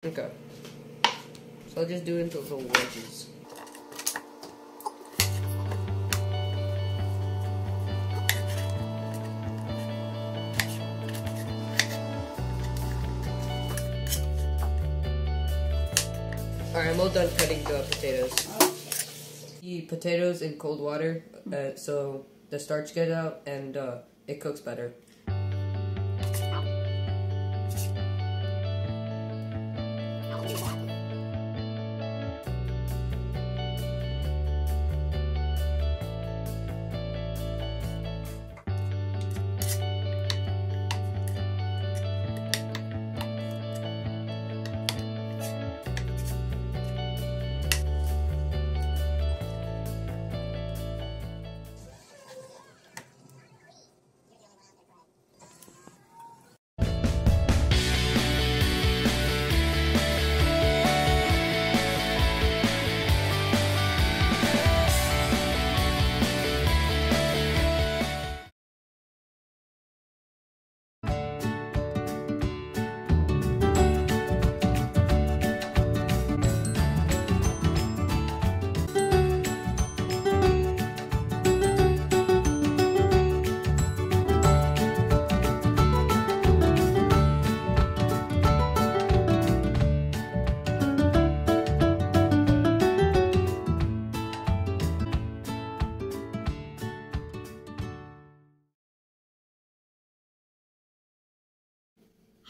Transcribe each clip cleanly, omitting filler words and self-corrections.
Okay. So I'll just do it into little wedges. Alright, I'm all done cutting the potatoes. The potatoes in cold water so the starch gets out and it cooks better.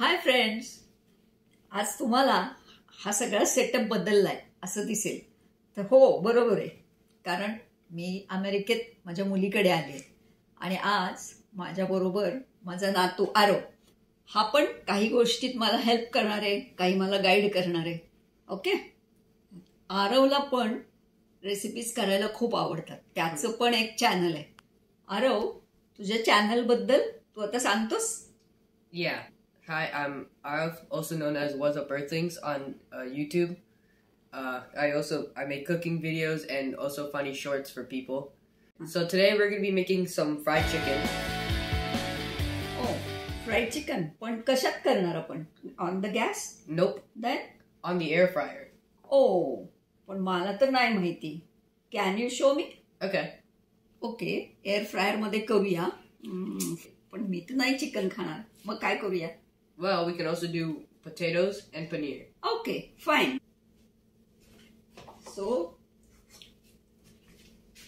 Hi friends, आज तुम्हाला हा सगळा setup बदललाय असं दिसेल तर हो बरोबर आहे. कारण मी अमेरिकेत माझ्या मुलीकडे आले आणि आज माझ्याबरोबर माझा नातू आरव हा पण काही गोष्टीत मला हेल्प करणार आहे, काही मला गाईड करणार आहे. ओके. आरवला पण रेसिपीज करायला खूप आवडतात, त्याचं पण एक चॅनल आहे. आरव, तुझ्या चॅनल बद्दल तू आता सांगतोस? Yeah. Hi, I'm Arav, also known as What's Up Earthlings on YouTube. I make cooking videos and also funny shorts for people. So today we're going to be making some fried chicken. Oh, fried chicken. पण कशात करणार आपण? On the gas? Nope. Then? On the air fryer. Oh, पण मला तर नाही माहिती. Can you show me? Okay. Okay, air fryer मध्ये करूया. पण मी तर नाही चिकन खाणार. मग काय करूया? Well, we can also do potatoes and paneer. Okay, fine. So,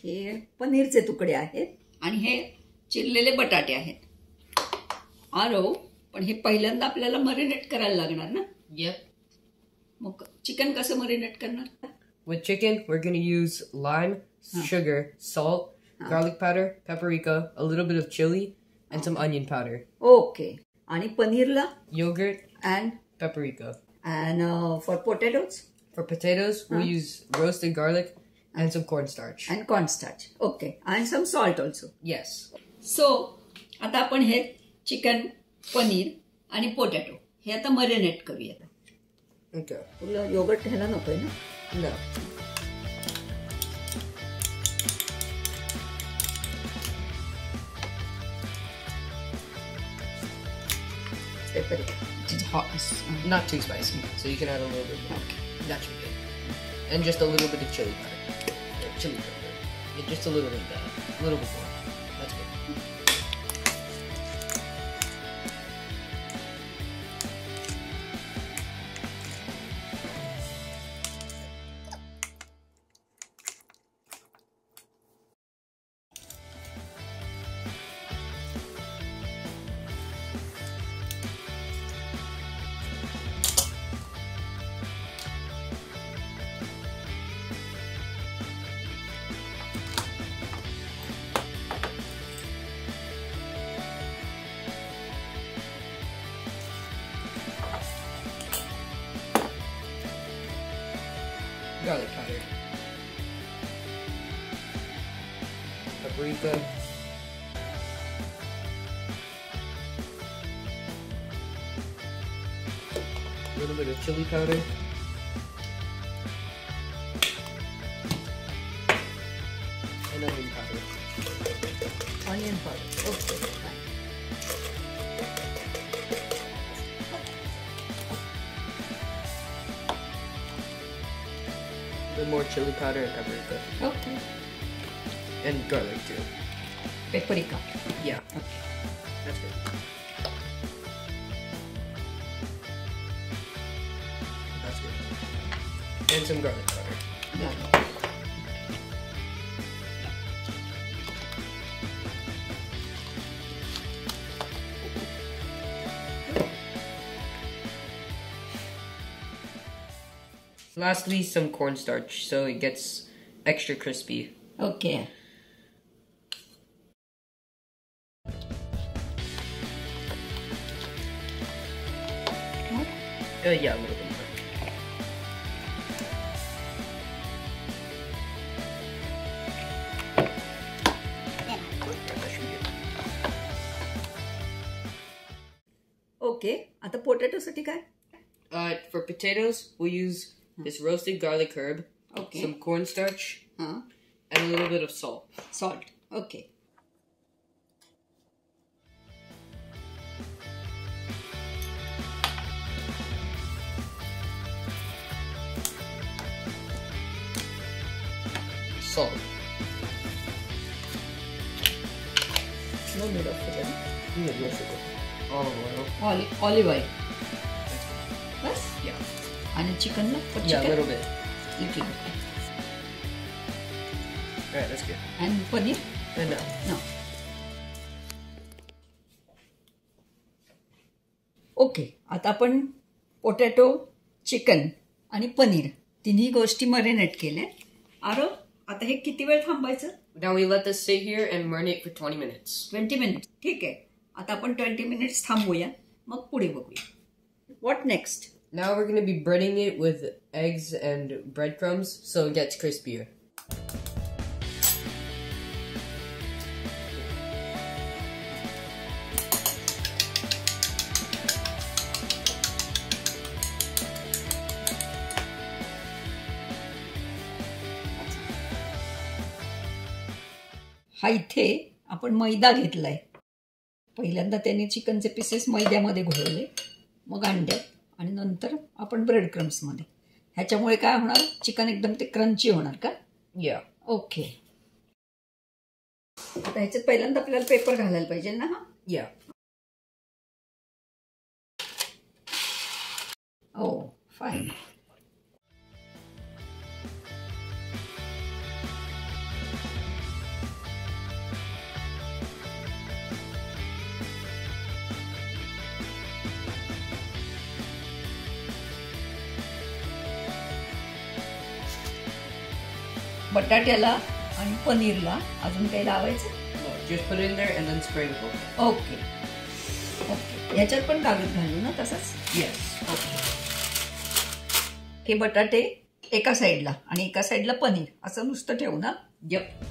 हे पनीरचे तुकडे आहेत आणि हे चिरलेले बटाटे आहेत. आरव, पण हे पहिल्यांदा आपल्याला मॅरिनेट करायला लागणार ना? Yep. मग चिकन कसं मॅरिनेट करणार? With chicken, we're going to use lime, sugar, salt, garlic powder, paprika, a little bit of chili, and some onion powder. Okay. आणि पनीरला? Yogurt and paprika. And for potatoes? For potatoes, we'll use roasted garlic and some cornstarch. And cornstarch. Okay. And some salt also. Yes. So, आता आपण हे chicken, paneer आणि potato हे आता marinate करूया. Okay. तुला yogurt घ्यायला नकोय ना? No. Pepper. It's hot. Not too spicy, so you can add a little bit more. Okay. That should be good. And just a little bit of chili powder. Or chili powder. Yeah, just a little bit of that. A little bit more. That's good. Garlic powder. Paprika. A little bit of chili powder. And onion powder. Onion powder. Okay. Fine. bit more chili powder and paprika. Okay. And garlic too. Paprika. Yeah, Okay. that's good. That's good. And some garlic powder. Garlic. Lastly, some cornstarch so it gets extra crispy. Okay. Yeah, a little bit more. That should be good. Okay. आता पोटॅटोसाठी काय? For potatoes, we'll use this roasted garlic herb, Okay. some cornstarch, हां. and a little bit of salt. Salt. Okay. Salt. No need of sugar. No sugar. Olive oil. Olive oil. That's good. बस. Yeah. आणि चिकनला? Yeah, a little bit. Little. Alright, that's good. And paneer? And now. No. Okay. आता आपण potato, chicken आणि पनीर तिन्ही गोष्टी marinate केल्या. आरो, आता हे किती वेळ थांबायचं? Now we let this sit here and marinate for 20 minutes. 20 minutes. ठीक आहे. आता आपण 20 मिनिट्स थांबूया, मग पुढे बघूया. What next? Now we're going to be breading it with eggs and breadcrumbs so it gets crispier. हा इथे आपण मैदा घेतलाय. पहिल्यांदा त्याने चिकनचे पीसेस मैद्यामध्ये घोळवले, मग अंड्यात आणि नंतर आपण ब्रेड क्रम्समध्ये. ह्याच्यामुळे काय होणार? चिकन एकदम ते क्रंची होणार का? Yeah. ओके. आता ह्याच्यात पहिल्यांदा आपल्याला पेपर घालायला पाहिजे ना. हा. Yeah. ओ फाईन. बटाट्याला आणि पनीरला अजून काही लावायचं? No, just put it in there and then spray with water. Okay. Okay. ह्याच्यात पण कागद घालू ना तसंच? Yes. ओके. हे बटाटे एका साईडला आणि एका साईडला पनीर असं नुसतं ठेवू ना? Yep.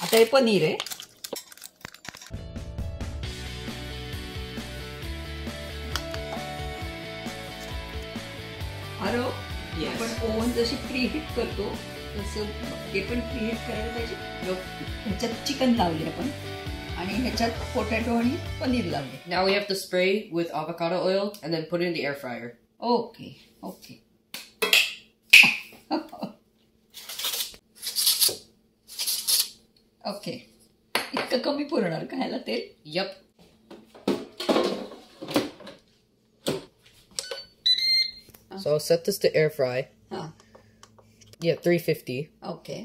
आता हे पनीर आहे. अरे Yes. आपण ओव्हन जशी प्रीहीट करतो तसं हे पण प्रीहीट करायला पाहिजे. Nope. ह्याच्यात चिकन लावले आपण आणि ह्याच्यात पोटॅटो आणि पनीर लावले. Now we have to spray with avocado oil and then put it in the air fryer. Okay. Okay. Okay. इतकं कमी पुरणार का ह्याला तेल? Yep. So I'll set this to air fry. हां. Yeah, 350. Okay.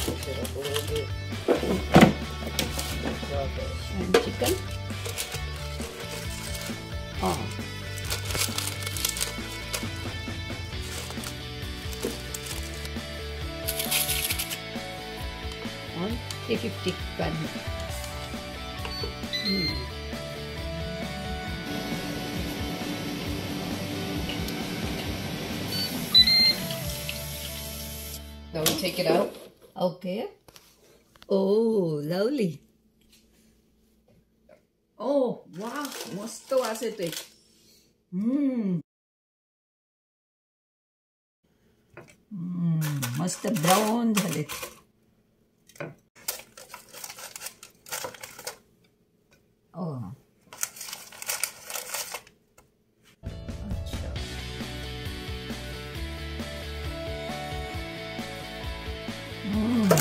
Push it up a little bit. Okay. आणि chicken? हां. 350 pan. take it out. Okay. Oh, lovely. Oh, wow. मस्त वास येतोय. मस्त ब्राऊन झाले. अच्छा.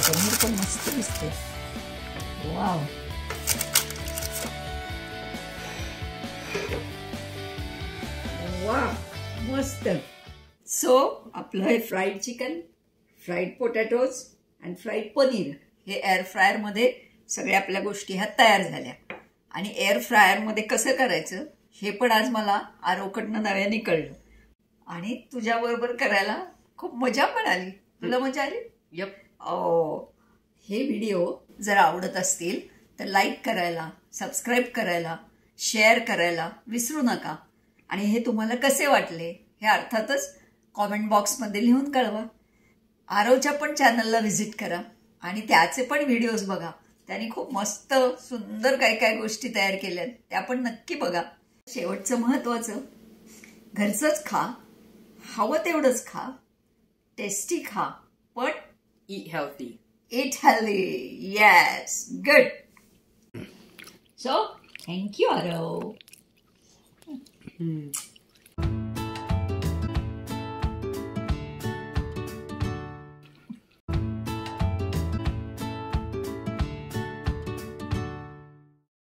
पनीर पण मस्त दिसते. वाव. वाव, मस्त. सो आपलं हे फ्राईड चिकन, फ्राईड पोटॅटोज आणि फ्राईड पनीर हे एअर फ्रायरमध्ये सगळ्या आपल्या गोष्टी ह्या तयार झाल्या. आणि एअर फ्रायरमध्ये कसं करायचं हे पण आज मला आरोकडनं नव्याने कळलं. आणि तुझ्याबरोबर करायला खूप मजा पण आली. तुला मजा आली? Yep. हे व्हिडिओ जर आवडत असतील तर लाईक करायला, सबस्क्राईब करायला, शेअर करायला विसरू नका. आणि हे तुम्हाला कसे वाटले हे अर्थातच कॉमेंट बॉक्समध्ये लिहून कळवा. आरवच्या पण चॅनलला व्हिजिट करा आणि त्याचे पण व्हिडिओज बघा. त्यांनी खूप मस्त सुंदर काय काय गोष्टी तयार केल्यात त्या पण नक्की बघा. शेवटचं महत्वाचं, घरचंच खा, हवं तेवढंच खा, टेस्टी खा, पण Eat healthy. eat healthy. Yes, good. So, thank you, Arav.